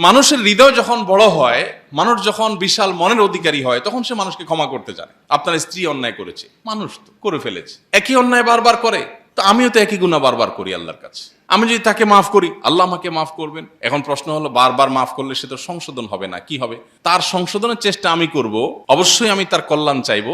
মানুষের হৃদয় যখন বড় হয়, মানুষ যখন বিশাল মনের অধিকারী হয়, তখন সে মানুষকে ক্ষমা করতে জানে। আপনার স্ত্রী অন্যায় করেছে, মানুষ তো করে ফেলেছে, একই অন্যায় বারবার করে, তো আমিও তো একই গুনাহ বারবার করি আল্লাহর কাছে। আমি যদি তাকে মাফ করি, আল্লাহ আমাকে মাফ করবেন। এখন প্রশ্ন হলো, বারবার মাফ করলে সে তো সংশোধন হবে না, কি হবে? তার সংশোধনের চেষ্টা আমি করব, অবশ্যই আমি তার কল্যাণ চাইবো।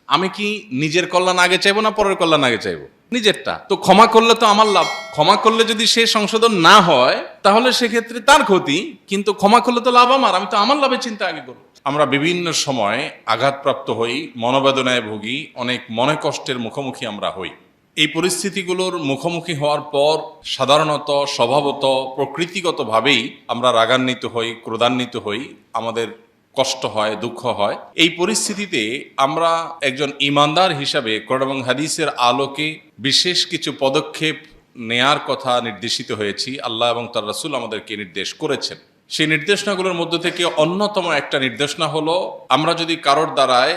আমি কি নিজের কল্যাণ আগে চাইবো না পরের কল্যাণ আগে চাইবো? নিজেরটা। তো ক্ষমা করলে তো আমার লাভ। ক্ষমা করলে যদি সে সংশোধন না হয়, তাহলে সেক্ষেত্রে তার ক্ষতি, কিন্তু ক্ষমা করলে তো লাভ আমার। আমি তো আমার লাভের চিন্তা আগে করবো। আমরা বিভিন্ন সময় আঘাতপ্রাপ্ত হই, মনোবেদনায় ভুগি, অনেক মনে কষ্টের মুখোমুখি আমরা হই। এই পরিস্থিতিগুলোর মুখোমুখি হওয়ার পর সাধারণত স্বভাবত প্রকৃতিগতভাবেই আমরা রাগান্বিত হই, ক্রোধান্বিত হই, আমাদের কষ্ট হয়, দুঃখ হয়। এই পরিস্থিতিতে আমরা একজন ইমানদার হিসাবে কোরআন এবং হাদিসের আলোকে বিশেষ কিছু পদক্ষেপ নেয়ার কথা নির্দেশিত হয়েছি। আল্লাহ এবং তার রাসূল আমাদেরকে নির্দেশ করেছেন। সেই নির্দেশনাগুলোর মধ্য থেকে অন্যতম একটা নির্দেশনা হলো, আমরা যদি কারোর দ্বারায়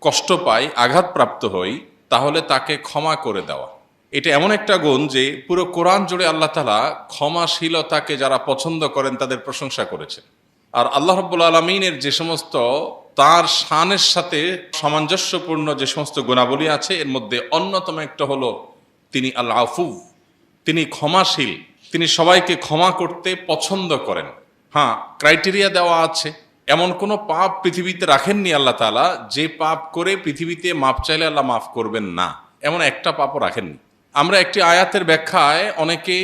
কষ্ট পাই, আঘাতপ্রাপ্ত হই, তাহলে তাকে ক্ষমা করে দেওয়া। এটা এমন একটা গুণ যে পুরো কোরআন জুড়ে আল্লাহ তাআলা ক্ষমাশীলতাকে যারা পছন্দ করেন তাদের প্রশংসা করেছেন। আর আল্লাহ রাব্বুল আলামিনের যে সমস্ত তার শানের সাথে সামঞ্জস্যপূর্ণ যে সমস্ত গুণাবলী আছে, এর মধ্যে অন্যতম একটা হলো তিনি আল আফু, তিনি ক্ষমাশীল, তিনি সবাইকে ক্ষমা করতে পছন্দ করেন। হ্যাঁ, ক্রাইটেরিয়া দেওয়া আছে। এমন কোনো পাপ পৃথিবীতে রাখেননি আল্লাহ তাআলা যে পাপ করে পৃথিবীতে মাপ চাইলে আল্লাহ মাফ করবেন না, এমন একটা পাপও রাখেননি। আমরা একটি আয়াতের ব্যাখ্যায় অনেকে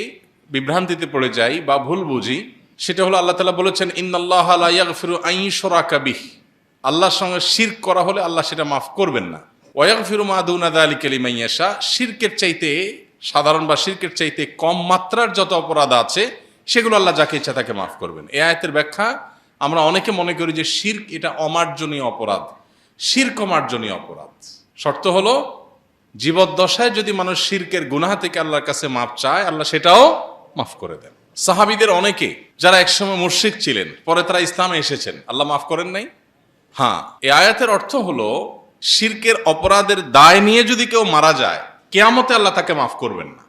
বিভ্রান্তিতে পড়ে যাই বা ভুল বুঝি। সেটা হলো, আল্লাহ তাআলা বলেছেন, ইন্নাল্লাহা লা ইয়াগফিরু আন ইউশরাকা বিহি, আল্লাহর সঙ্গে শিরক করা হলে আল্লাহ সেটা মাফ করবেন না। ওয়া ইয়াগফিরু মা দুনা যালিকা লিমান ইয়াশা, শিরকের চাইতে সাধারণ বা শিরকের চাইতে কম মাত্রার যত অপরাধ আছে সেগুলো আল্লাহ যাকে ইচ্ছা তাকে মাফ করবেন। এই আয়াতের ব্যাখ্যা আমরা অনেকে মনে করি যে শিরক এটা অমার্জনীয় অপরাধ। শিরক অমার্জনীয় অপরাধ। শর্ত হলো, জীবদ্দশায় যদি মানুষ শিরকের গুনাহ থেকে আল্লাহর কাছে মাফ চায়, আল্লাহ সেটাও মাফ করে দেন। সাহাবীদের অনেকে যারা একসময় মুশরিক ছিলেন, পরে তারা ইসলামে এসেছেন, আল্লাহ মাফ করেন নাই? হ্যাঁ, এই আয়াতের অর্থ হলো, শিরকের অপরাধের দায় নিয়ে যদি কেউ মারা যায়, কিয়ামতে আল্লাহ তাকে মাফ করবেন না।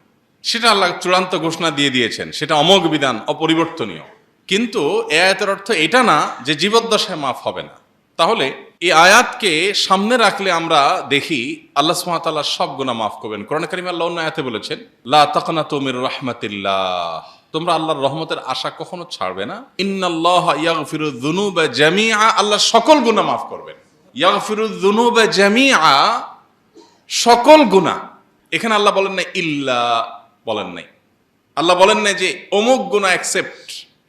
সেটা আল্লাহ চূড়ান্ত ঘোষণা দিয়ে দিয়েছেন, সেটা অমোঘ বিধান, অপরিবর্তনীয়। কিন্তু এই আয়াতের অর্থ এটা না যে জীবদ্দশায় মাফ হবে না। তাহলে এই আয়াতকে সামনে রাখলে আমরা দেখি আল্লাহ সুবহানাহু ওয়া তাআলা সব গুনাহ মাফ করবেন। কোরআন কারীমে আল্লাহ অন্য আয়াতে বলেছেন, লা তাকনাতু মির রাহমাতিল্লাহ, তোমরা আল্লাহর রহমতের আশা কখনো ছাড়বে না। ইন্নাল্লাহা ইয়াগফিরু যুনুবা জামিআ, আল্লাহ সকল গুনাহ মাফ করবেন। ইয়াগফিরু যুনুবা জামিআ, সকল গুনাহ। এখানে আল্লাহ বলেন না ইল্লা, বলেন নাই। আল্লাহ বলেন নাই যে অমুক গুনাহ অ্যাকসেপ্ট,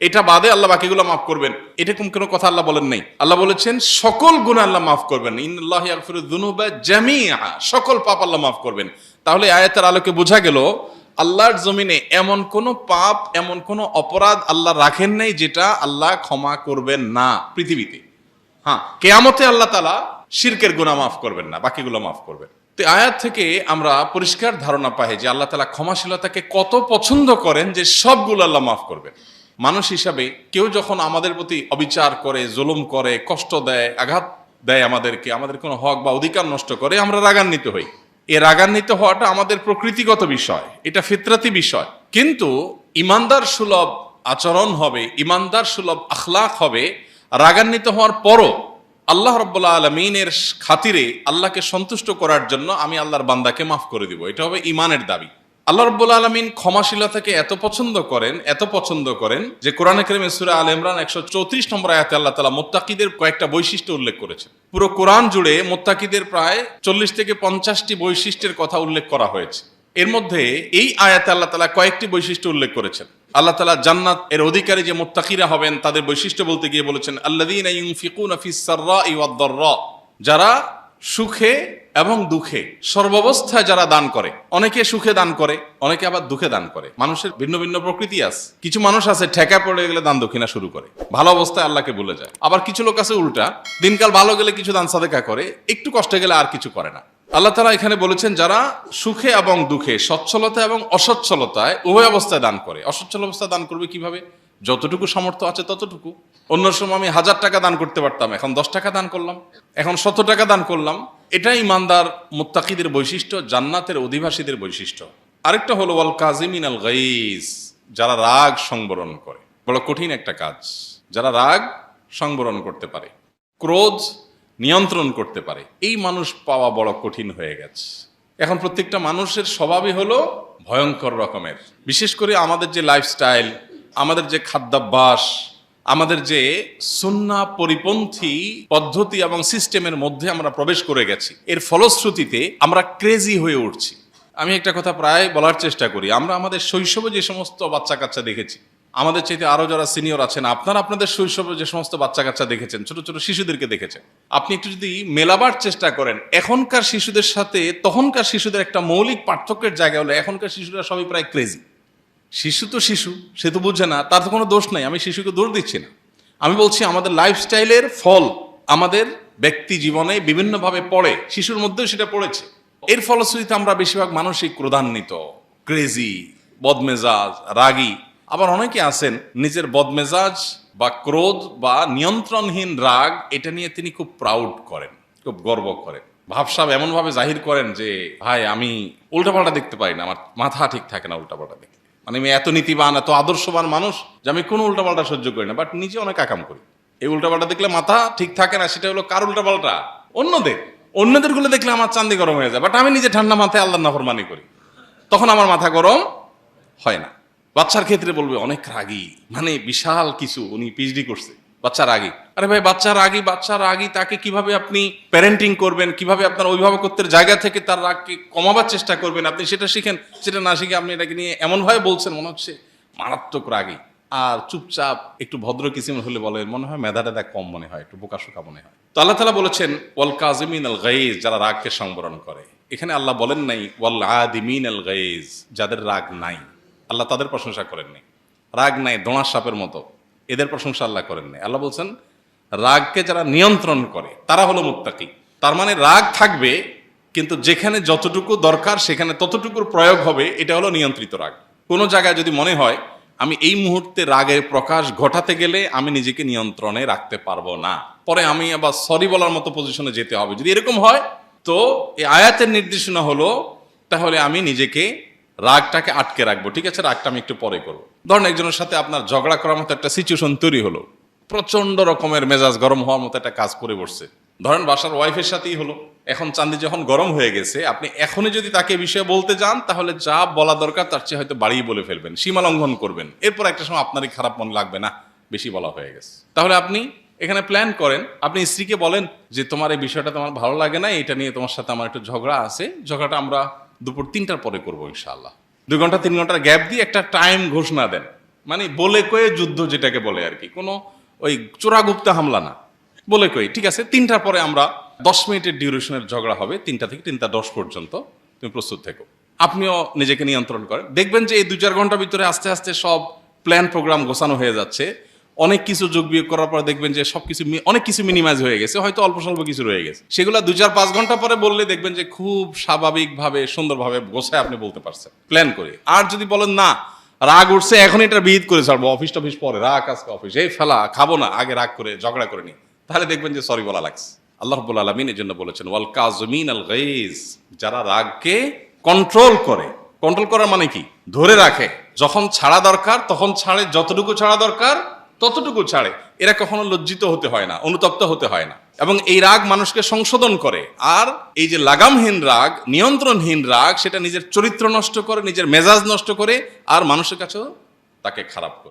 এটা বাদে আল্লাহ বাকিগুলো মাফ করবেন, এরকম কোনো কথা আল্লাহ বলেন নাই। আল্লাহ বলেছেন সকল গুনাহ আল্লাহ মাফ করবেন। ইন্নাল্লাহা ইয়াগফিরু যুনুবা জামিআ, সকল পাপ আল্লাহ মাফ করবেন। তাহলে আয়াতের আলোকে বোঝা গেল, আল্লাহর জমিনে এমন কোন পাপ, এমন কোন অপরাধ আল্লাহ রাখেন নাই যেটা আল্লাহ ক্ষমা করবেন না পৃথিবীতে। হ্যাঁ, কিয়ামতে আল্লাহ তাআলা শিরকের গুনাহ মাফ করবেন না, বাকিগুলো মাফ করবেন। তো আয়াত থেকে আমরা পরিষ্কার ধারণা পাই যে আল্লাহ তাআলা ক্ষমাশীলতাকে কত পছন্দ করেন, যে সবগুলো আল্লাহ মাফ করবেন। মানুষ হিসাবে কেউ যখন আমাদের প্রতি অবিচার করে, জুলুম করে, কষ্ট দেয়, আঘাত দেয় আমাদেরকে, আমাদের কোনো হক বা অধিকার নষ্ট করে, আমরা রাগান্বিত হই। এ রাগান্বিত হওয়াটা আমাদের প্রকৃতিগত বিষয়, এটা ফিতরাতি বিষয়। কিন্তু ইমানদার সুলভ আচরণ হবে, ইমানদার সুলভ আখলাক হবে রাগান্বিত হওয়ার পরও আল্লাহ রাব্বুল আলামিনের খাতিরে, আল্লাহকে সন্তুষ্ট করার জন্য আমি আল্লাহর বান্দাকে মাফ করে দিব। এটা হবে ঈমানের দাবি। আল্লাহ রাব্বুল আলামিন ক্ষমাশীলতাকে এত পছন্দ করেন, এত পছন্দ করেন যে কোরআনে কারীমে সূরা আলে ইমরান 134 নম্বর আয়াতে আল্লাহ তাআলা মুত্তাকিদের কয়েকটা বৈশিষ্ট্য উল্লেখ করেছেন। পুরো কোরআন জুড়ে মুত্তাকিদের প্রায় 40 থেকে 50টি বৈশিষ্ট্যের কথা উল্লেখ করা হয়েছে। এর মধ্যে এই আয়াতে আল্লাহ তাআলা কয়েকটি বৈশিষ্ট্য উল্লেখ করেছেন। আল্লাহ তাআলা জান্নাত এর অধিকারী যে মুত্তাকিরা হবেন তাদের বৈশিষ্ট্য বলতে গিয়ে বলেছেন, আল্লাযীনা ইউনফিকুনা ফিস সাররাই ওয়াদ দাররা, যারা সুখে এবং দুঃখে সর্বাবস্থায় যারা দান করে। অনেকে সুখে দান করে, অনেকে আবার দুঃখে দান করে। মানুষের ভিন্ন ভিন্ন প্রকৃতি আছে। কিছু মানুষ আছে ঠেকা পড়ে গেলে দান দক্ষিণা শুরু করে, ভালো অবস্থায় আল্লাহকে ভুলে যায়। আবার কিছু লোক আছে উল্টা, দিনকাল ভালো গেলে কিছু দান সাদেকা করে, একটু কষ্ট গেলে আর কিছু করে না। আল্লাহ তাআলা এখানে বলেছেন, যারা সুখে এবং দুঃখে, সচ্ছলতা এবং অসচ্ছলতায় উভয় অবস্থায় দান করে। অসচ্ছল অবস্থায় দান করবে কিভাবে? যতটুকু সামর্থ্য আছে ততটুকু। অন্য সময় আমি 1000 টাকা দান করতে পারতাম, এখন 10 টাকা দান করলাম, এখন 100 টাকা দান করলাম। এটাই ইমানদার মুত্তাকিদের বৈশিষ্ট্য, জান্নাতের অধিবাসীদের বৈশিষ্ট্য। আরেকটা হলো ওয়াল কাযিমিনাল গাইজ, যারা রাগ সংবরণ করে। বড় কঠিন একটা কাজ। যারা রাগ সংবরণ করতে পারে, ক্রোধ নিয়ন্ত্রণ করতে পারে, এই মানুষ পাওয়া বড় কঠিন হয়ে গেছে। এখন প্রত্যেকটা মানুষের স্বভাবই হলো ভয়ঙ্কর রকমের। বিশেষ করে আমাদের যে লাইফস্টাইল, আমাদের যে খাদ্যাভ্যাস, আমাদের যে সুন্নাহ পরিপন্থী পদ্ধতি এবং সিস্টেমের মধ্যে আমরা প্রবেশ করে গেছি, এর ফলশ্রুতিতে আমরা ক্রেজি হয়ে উঠছি। আমি একটা কথা প্রায় বলার চেষ্টা করি, আমরা আমাদের শৈশবে যে সমস্ত বাচ্চা কাচ্চা দেখেছি, আমাদের চাইতে আরো যারা সিনিয়র আছেন, আপনারা আপনাদের শৈশবে যে সমস্ত বাচ্চা কাচ্চা দেখেছেন, ছোট ছোট শিশুদেরকে দেখেছেন, আপনি একটু যদি মেলাবার চেষ্টা করেন এখনকার শিশুদের সাথে তখনকার শিশুদের, একটা মৌলিক পার্থক্যের জায়গা হলো এখনকার শিশুরা সবই প্রায় ক্রেজি। শিশু তো শিশু, সে তো বুঝে না, তার তো কোনো দোষ নাই, আমি শিশুকে দোষ দিচ্ছি না। আমি বলছি আমাদের লাইফস্টাইলের ফল আমাদের ব্যক্তি জীবনে বিভিন্নভাবে পড়ে, শিশুর মধ্যেও সেটা পড়েছে। এর ফলশ্রুতিতে আমরা বেশিরভাগ মানসিক ক্রোধান্বিত, ক্রেজি, বদমেজাজ, রাগী। আবার অনেকে আছেন নিজের বদমেজাজ বা ক্রোধ বা নিয়ন্ত্রণহীন রাগ, এটা নিয়ে তিনি খুব প্রাউড করেন, খুব গর্ব করেন, ভাবসাব এমনভাবে জাহির করেন যে ভাই আমি উল্টাপাল্টা দেখতে পারি না, আমার মাথা ঠিক থাকে না উল্টাপাল্টা দেখতে, মানে আমি এত নীতিবান, এত আদর্শবান মানুষ যে আমি কোনো উল্টাপাল্টা সহ্য করি না, বাট নিজে অনেক আকাম করি। এই উল্টাপাল্টা দেখলে মাথা ঠিক থাকে না, সেটা হলো কার উল্টাপাল্টা? অন্যদের গুলো দেখলে আমার চান্দি গরম হয়ে যায়, বাট আমি নিজে ঠান্ডা মাথায় আল্লাহর নাফরমানি করি, তখন আমার মাথা গরম হয় না। বাচ্চার ক্ষেত্রে বলবে অনেক রাগী, মানে বিশাল কিছু, উনি পিএইচডি করছে, বাচ্চা রাগী। আরে ভাই বাচ্চা রাগী, তাকে কিভাবে আপনি প্যারেন্টিং করবেন, কিভাবে আপনার অভিভাবকত্বের জায়গা থেকে তার রাগকে কমাবার চেষ্টা করবেন, আপনি সেটা শিখেন। সেটা না শিখে আপনি এটাকে নিয়ে এমনভাবে বলছেন মনে হচ্ছে মারাত্মক রাগী। আর চুপচাপ একটু ভদ্র কিসিম হলে বলেন মনে হয় মেধা টেধা কম মনে হয়, একটু বোকাশোকা মনে হয়। তো আল্লাহ তাআলা বলেছেন ওয়াল কাযিমিন আল গাইজ, যারা রাগকে সংবরণ করে। এখানে আল্লাহ বলেন নাই ওয়াল আদিমিন আল গাইজ, যাদের রাগ নাই, আল্লাহ তাদের প্রশংসা করেন নাই। রাগ নাই দোঁড়ার সাপের মতো, এদের প্রশংসা আল্লাহ করেন নাই। আল্লাহ বলছেন রাগকে যারা নিয়ন্ত্রণ করে তারা হলো মুত্তাকি। তার মানে রাগ থাকবে, কিন্তু যেখানে যতটুকু দরকার সেখানে ততটুকুর প্রয়োগ হবে, এটা হলো নিয়ন্ত্রিত রাগ। কোনো জায়গায় যদি মনে হয় আমি এই মুহূর্তে রাগের প্রকাশ ঘটাতে গেলে আমি নিজেকে নিয়ন্ত্রণে রাখতে পারবো না, পরে আমি আবার সরি বলার মতো পজিশনে যেতে হবে, যদি এরকম হয় তো এই আয়াতের নির্দেশনা হলো তাহলে আমি নিজেকে রাগটাকে আটকে রাখবো। ঠিক আছে, রাগটা আমি একটু পরে করবো। ধরেন একজনের সাথে আপনার ঝগড়া করার মতো একটা সিচুয়েশন তৈরি হলো, প্রচন্ড রকমের মেজাজ গরম হওয়ার মতো একটা কাজ করে বসছে, ধরেন বাসার ওয়াইফের সাথেই হলো। এখন চান্দি যখন গরম হয়ে গেছে, আপনি এখনই যদি তাকে বিষয়ে বলতে যান তাহলে যা বলা দরকার তার চেয়ে হয়তো বাড়িয়ে বলে ফেলবেন, সীমা লঙ্ঘন করবেন। এরপর একটা সময় আপনারই খারাপ মন লাগবে, না বেশি বলা হয়ে গেছে। তাহলে আপনি এখানে প্ল্যান করেন, আপনি স্ত্রীকে বলেন যে তোমার এই বিষয়টা তোমার ভালো লাগে না, এটা নিয়ে তোমার সাথে আমার একটু ঝগড়া আছে, ঝগড়াটা আমরা দুপুর 3টার পরে করবো ইনশাআল্লাহ। 2 ঘন্টা 3 ঘন্টার গ্যাপ দিয়ে একটা টাইম ঘোষণা দেন, মানে বলে কয়ে যুদ্ধ যেটাকে বলে আর কি, কোনো ওই চোরাগুপ্তা হামলা না, বলে কই ঠিক আছে 3টার পরে আমরা 10 মিনিটের ডিউরেশনের ঝগড়া হবে, 3টা থেকে 3টা 10 পর্যন্ত তুমি প্রস্তুত থেকো। আপনিও নিজেকে নিয়ন্ত্রণ করেন, দেখবেন যে এই 2-4 ঘন্টার ভিতরে আস্তে আস্তে সব প্ল্যান প্রোগ্রাম গোছানো হয়ে যাচ্ছে। অনেক কিছু যোগ বিয়োগ করার পর দেখবেন যে সবকিছু অনেক কিছু মিনিমাইজ হয়ে গেছে, হয়তো অল্প স্বল্প কিছু রয়ে গেছে, সেগুলো 2-4-5 ঘন্টা পরে বললে দেখবেন যে খুব স্বাভাবিকভাবে সুন্দরভাবে গোছায় আপনি বলতে পারছেন প্ল্যান করে। আর যদি বলেন না রাগ উঠছে এখন এটা বিহিত করে ছাড়বো, অফিস টফিস পরে, রাগ আজকে অফিস এই ফেলা খাবো না, আগে রাগ করে ঝগড়া করে নি, তাহলে দেখবেন যে সরি বলা লাগছে। আল্লাহ রাব্বুল আলামিন এর জন্য বলেছেন ওয়াল কাযিমিন আল গাইজ, যারা রাগকে কন্ট্রোল করে। কন্ট্রোল করার মানে কি? ধরে রাখে, যখন ছাড়া দরকার তখন ছাড়ে, যতটুকু ছাড়া দরকার ততটুকু ছাড়ে। এরা কখনো লজ্জিত হতে হয় না, অনুতপ্ত হতে হয় না, এবং এই রাগ মানুষকে সংশোধন করে। আর এই যে লাগামহীন রাগ, নিয়ন্ত্রণহীন রাগ, সেটা নিজের চরিত্র নষ্ট করে, নিজের মেজাজ নষ্ট করে, আর মানুষের কাছেও তাকে খারাপ করে।